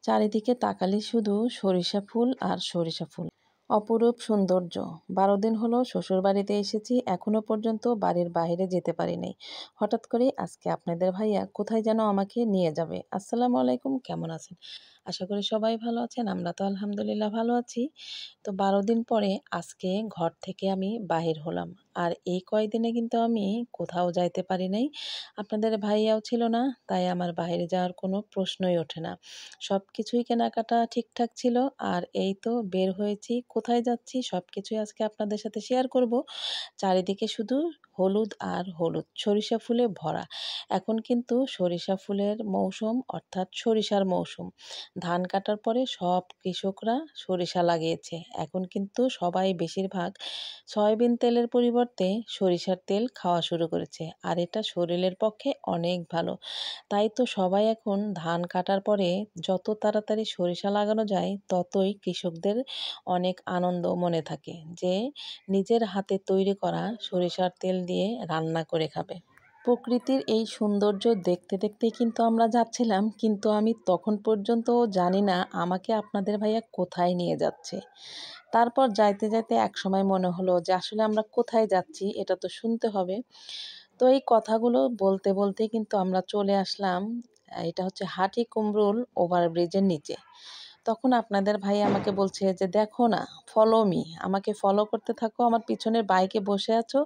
চারিদিকে তাকালে শুধু সরিষা ফুল আর সরিষা ফুল। অপরূপ সৌন্দর্য। ১২ দিন হলো শ্বশুরবাড়িতে এসেছি, এখনো পর্যন্ত বাড়ির বাইরে যেতে পারি নাই। হঠাৎ করেই আজকে আপনাদের ভাইয়া কোথায় যেন আমাকে নিয়ে যাবে। আসসালামু আলাইকুম, কেমন আছেন? আশা করি সবাই ভালো আছেন। আমরা তো আলহামদুলিল্লাহ ভালো আছি। তো ১২ দিন পরে আজকে ঘর থেকে আমি বাহির হলাম। আর এই কয়দিনে কিন্তু আমি কোথাও যাইতে পারি নাই। আপনাদের ভাইয়াও ছিল না, তাই আমার বাইরে যাওয়ার কোনো প্রশ্নই ওঠে না। সবকিছুই কেনাকাটা ঠিকঠাক ছিল। আর এই তো বের হয়েছি। কোথায় যাচ্ছি সবকিছুই আজকে আপনাদের সাথে শেয়ার করব। চারিদিকে শুধু হলুদ আর হলুদ, সরিষা ফুলে ভরা। এখন কিন্তু সরিষা ফুলের মৌসুম, অর্থাৎ সরিষার মৌসুম। ধান কাটার পরে সব কৃষকরা সরিষা লাগিয়েছে। এখন কিন্তু সবাই বেশিরভাগ সয়াবিন তেলের পরিবর্তে সরিষার তেল খাওয়া শুরু করেছে। আর এটা শরীরের পক্ষে অনেক ভালো। তাই তো সবাই এখন ধান কাটার পরে যত তাড়াতাড়ি সরিষা লাগানো যায় ততই কৃষকদের অনেক আনন্দ মনে থাকে যে নিজের হাতে তৈরি করা সরিষার তেল দিয়ে রান্না করে খাবে। প্রকৃতির এই সৌন্দর্য দেখতে দেখতেই কিন্তু আমরা যাচ্ছিলাম, কিন্তু আমি তখন পর্যন্ত জানি না আমাকে আপনাদের ভাইয়া কোথায় নিয়ে যাচ্ছে। তারপর যাইতে যাইতে একসময় মনে হলো যে আসলে আমরা কোথায় যাচ্ছি এটা তো শুনতে হবে। তো এই কথাগুলো বলতে বলতেই কিন্তু আমরা চলে আসলাম, এটা হচ্ছে হাটি কুমরুল ওভারব্রিজের নিচে। তখন আপনাদের ভাই আমাকে বলছে যে দেখো না, ফলো মি, আমাকে ফলো করতে থাকো, আমার পিছনের বাইকে বসে আছো,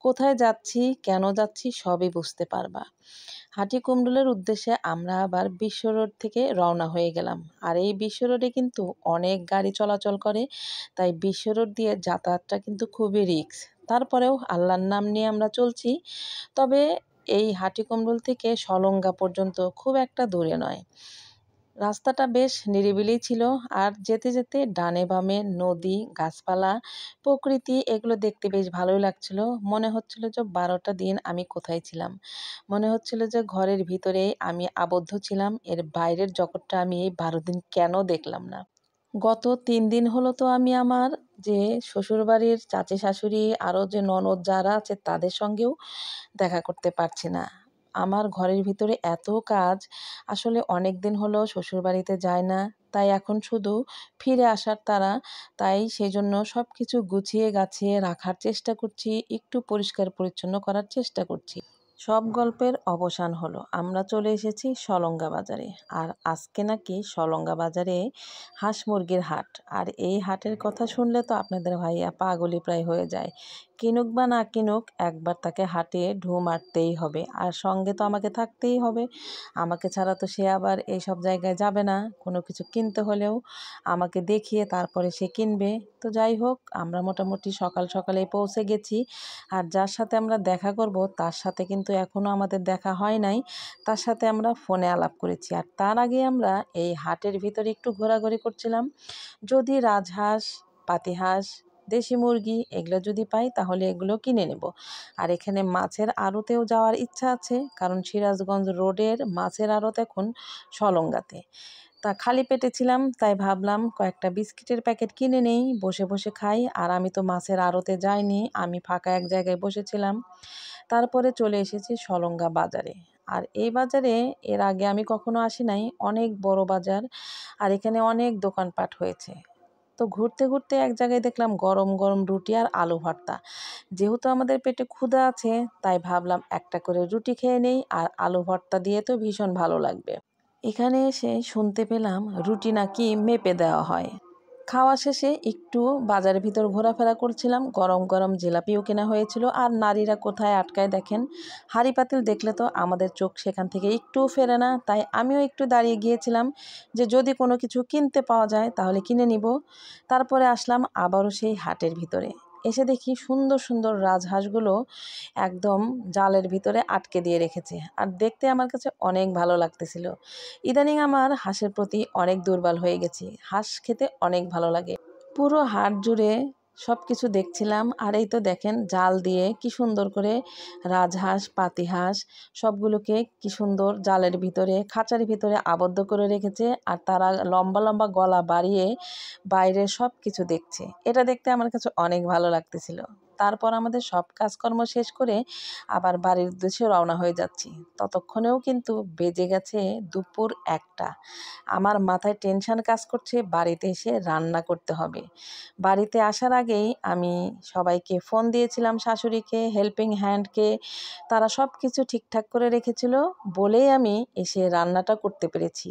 কোথায় যাচ্ছি কেন যাচ্ছি সবই বুঝতে পারবা। হাটি কুমরুলের উদ্দেশ্যে আমরা আবার বিশ্ব রোড থেকে রওনা হয়ে গেলাম। আর এই বিশ্ব রোডে কিন্তু অনেক গাড়ি চলাচল করে, তাই বিশ্ব রোড দিয়ে যাতায়াতটা কিন্তু খুবই রিস্ক। তারপরেও আল্লাহর নাম নিয়ে আমরা চলছি। তবে এই হাটি কুমরুল থেকে সলঙ্গা পর্যন্ত খুব একটা দূরে নয়। রাস্তাটা বেশ নিরিবিলি ছিল। আর যেতে যেতে ডানে বামে নদী, গাছপালা, প্রকৃতি এগুলো দেখতে বেশ ভালোই লাগছিল। মনে হচ্ছিল যে ১২টা দিন আমি কোথায় ছিলাম। মনে হচ্ছিল যে ঘরের ভিতরেই আমি আবদ্ধ ছিলাম। এর বাইরের জগৎটা আমি এই ১২ দিন কেন দেখলাম না। গত ৩ দিন হলো তো আমি আমার যে শ্বশুরবাড়ির চাচী শাশুড়ি আরও যে ননদ যারা আছে তাদের সঙ্গেও দেখা করতে পারছি না। আমার ঘরের ভিতরে এত কাজ, আসলে অনেক দিন হলো শ্বশুরবাড়িতে যায় না। তাই এখন শুধু ফিরে আসার তাড়া। তাই সেজন্য সব কিছু গুছিয়ে গাছিয়ে রাখার চেষ্টা করছি, একটু পরিষ্কার পরিচ্ছন্ন করার চেষ্টা করছি। সব গল্পের অবসান হলো, আমরা চলে এসেছি সলঙ্গা বাজারে। আর আজকে নাকি সলঙ্গা বাজারে হাঁস মুরগির হাট। আর এই হাটের কথা শুনলে তো আপনাদের ভাইয়া পাগলই প্রায় হয়ে যায়। কিনুক বা না কিনুক একবার তাকে হাটে ঢুঁ মারতেই হবে। আর সঙ্গে তো আমাকে থাকতেই হবে। আমাকে ছাড়া তো সে আবার এইসব জায়গায় যাবে না। কোনো কিছু কিনতে হলেও আমাকে দেখিয়ে তারপরে সে কিনবে। তো যাই হোক, আমরা মোটামুটি সকাল সকালেই পৌঁছে গেছি। আর যার সাথে আমরা দেখা করব তার সাথে কিন্তু এখনও আমাদের দেখা হয় নাই। তার সাথে আমরা ফোনে আলাপ করেছি। আর তার আগে আমরা এই হাটের ভিতরে একটু ঘোরাঘুরি করছিলাম। যদি রাজহাঁস, পাতিহাঁস, দেশি মুরগি এগুলো যদি পাই তাহলে এগুলো কিনে নেব। আর এখানে মাছের আড়তেও যাওয়ার ইচ্ছা আছে, কারণ সিরাজগঞ্জ রোডের মাছের আড়ত এখন সলঙ্গাতে। তা খালি পেটে ছিলাম, তাই ভাবলাম কয়েকটা বিস্কিটের প্যাকেট কিনে নেই, বসে বসে খাই। আর আমি তো মাছের আড়তে যাইনি, আমি ফাঁকা এক জায়গায় বসেছিলাম। তারপরে চলে এসেছি সলঙ্গা বাজারে। আর এই বাজারে এর আগে আমি কখনো আসি নাই, অনেক বড় বাজার। আর এখানে অনেক দোকানপাট হয়েছে। তো ঘুরতে ঘুরতে এক জায়গায় দেখলাম গরম গরম রুটি আর আলু ভর্তা। যেহেতু আমাদের পেটে ক্ষুধা আছে, তাই ভাবলাম একটা করে রুটি খেয়ে নেই, আর আলু ভর্তা দিয়ে তো ভীষণ ভালো লাগবে। এখানে এসে শুনতে পেলাম রুটি নাকি মেপে দেওয়া হয়। খাওয়া শেষে একটু বাজারের ভিতর ঘোরাফেরা করছিলাম, গরম গরম জিলাপিও কেনা হয়েছিল। আর নারীরা কোথায় আটকায় দেখেন, হাঁড়ি পাতিল দেখলে তো আমাদের চোখ সেখান থেকে একটুও ফেরে না। তাই আমিও একটু দাঁড়িয়ে গিয়েছিলাম যে যদি কোনো কিছু কিনতে পাওয়া যায় তাহলে কিনে নিব। তারপরে আসলাম আবারও সেই হাটের ভিতরে। এসে দেখি সুন্দর সুন্দর রাজহাঁসগুলো একদম জালের ভিতরে আটকে দিয়ে রেখেছে। আর দেখতে আমার কাছে অনেক ভালো লাগতেছিল। ইদানিং আমার হাঁসের প্রতি অনেক দুর্বল হয়ে গেছি। হাঁস খেতে অনেক ভালো লাগে। পুরো হাট জুড়ে সব কিছু দেখছিলাম। আর এই তো দেখেন জাল দিয়ে কি সুন্দর করে রাজহাঁস, পাতিহাঁস সবগুলোকে কি সুন্দর জালের ভিতরে, খাঁচার ভিতরে আবদ্ধ করে রেখেছে। আর তারা লম্বা লম্বা গলা বাড়িয়ে বাইরে সব কিছু দেখছে। এটা দেখতে আমার কাছে অনেক ভালো লাগতেছিল। তারপর আমাদের সব কাজকর্ম শেষ করে আবার বাড়ির উদ্দেশ্যে রওনা হয়ে যাচ্ছি। ততক্ষণেও কিন্তু বেজে গেছে দুপুর 1টা। আমার মাথায় টেনশন কাজ করছে, বাড়িতে এসে রান্না করতে হবে। বাড়িতে আসার আগেই আমি সবাইকে ফোন দিয়েছিলাম, শাশুড়িকে, হেল্পিং হ্যান্ডকে। তারা সব কিছু ঠিকঠাক করে রেখেছিল বলেই আমি এসে রান্নাটা করতে পেরেছি।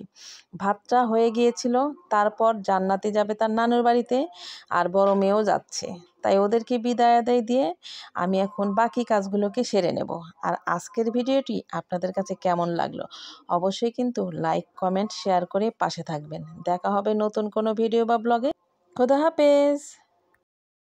ভাতটা হয়ে গিয়েছিল, তারপর জান্নাতি যাবে তার নানুর বাড়িতে, আর বড় মেয়েও যাচ্ছে। তাই ওদেরকে বিদায় আদায় দিয়ে আমি এখন বাকি কাজগুলোকে সেরে নেব। আর আজকের ভিডিওটি আপনাদের কাছে কেমন লাগলো অবশ্যই কিন্তু লাইক, কমেন্ট, শেয়ার করে পাশে থাকবেন। দেখা হবে নতুন কোনো ভিডিও বা ব্লগে। খোদা হাফেজ।